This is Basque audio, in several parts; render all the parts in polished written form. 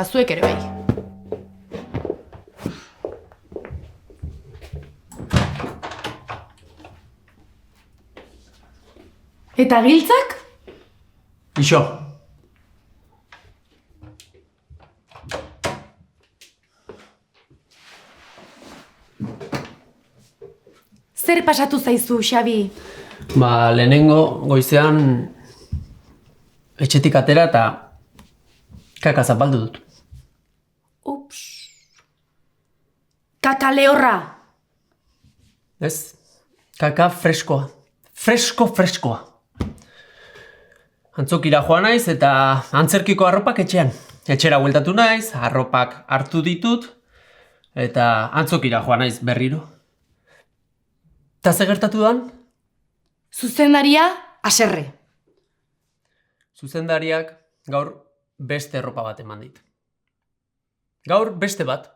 Zuek ere bai. Eta giltzak? Ixo. Zer pasatu zaizu, Xabi? Lehenengo goizean etxetik atera eta kaka zapaldu dut. Ups. Kaka lehorra. Ez? Kaka freskoa. Freskoa. Antzokira joan naiz eta antzerkiko arropak etxean. Etxera bueltatu naiz, arropak hartu ditut eta antzokira joan naiz berriro. Ta ze gertatu dan? Zuzendaria, haserre. Zuzendariak gaur beste erropa bat eman dit. Gaur beste bat.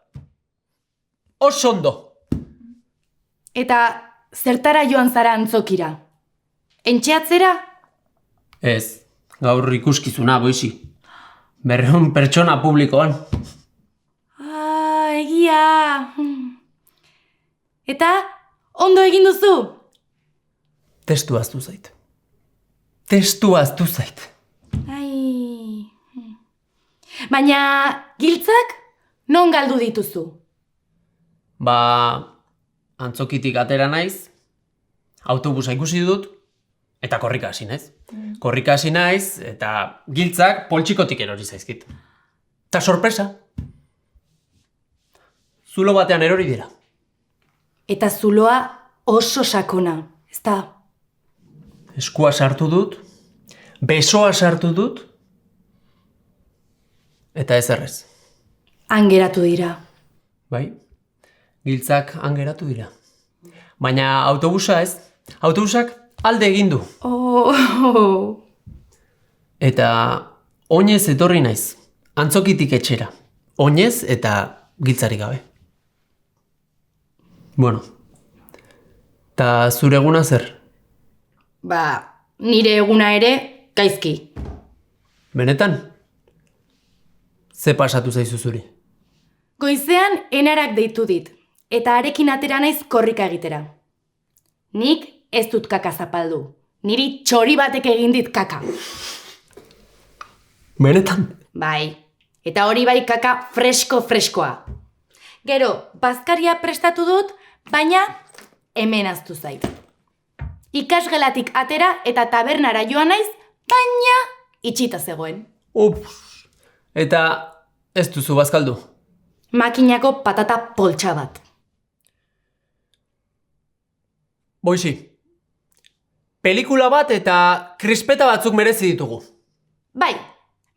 Oso ondo! Eta zertara joan zara antzokira? Entxeatzera? Ez, gaur ikuskizuna boizi. 200 pertsona publikoan. Egia. Eta, ondo egin duzu? Testu ahaztu zait. Ai. Baina, giltzak non galdu dituzu? Antzokitik atera naiz, autobusa ikusi dut, eta korrika hasi naiz. Korrika hasi naiz, eta giltzak poltsikotik erori zaizkit. Ta sorpresa. Zulo batean erori dira. Eta zuloa oso sakona, ezta? Eskua sartu dut, besoa sartu dut, eta ez errez. Han geratu dira. Bai, giltzak han geratu dira. Baina autobusa ez, autobusak alde egin du. Eta oinez etorri naiz, antzokitik etxera. Oinez eta giltzarik gabe. Bueno, ta zure eguna zer? Nire eguna ere gaizki. Benetan? Ze pasatu zaizu zuri? Goizean enarak deitu dit, eta harekin atera naiz korrika egitera. Nik ez dut kaka zapaldu. Niri txori batek egin dit kaka. Benetan? Bai, eta hori bai kaka freskoa. Gero, bazkaria prestatu dut, baina hemen aztu zait. Ikasgelatik atera eta tabernara joan naiz, baina itxita zegoen. Ups, eta ez duzu bazkaldu? Makinako patata poltsa bat. Boizi, pelikula bat eta krispeta batzuk merezi ditugu. Bai,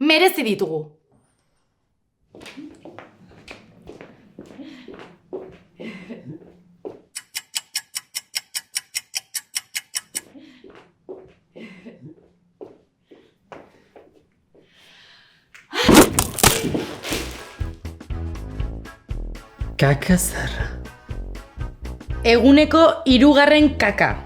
merezi ditugu. Kaka zarra. Eguneko 3. kaka.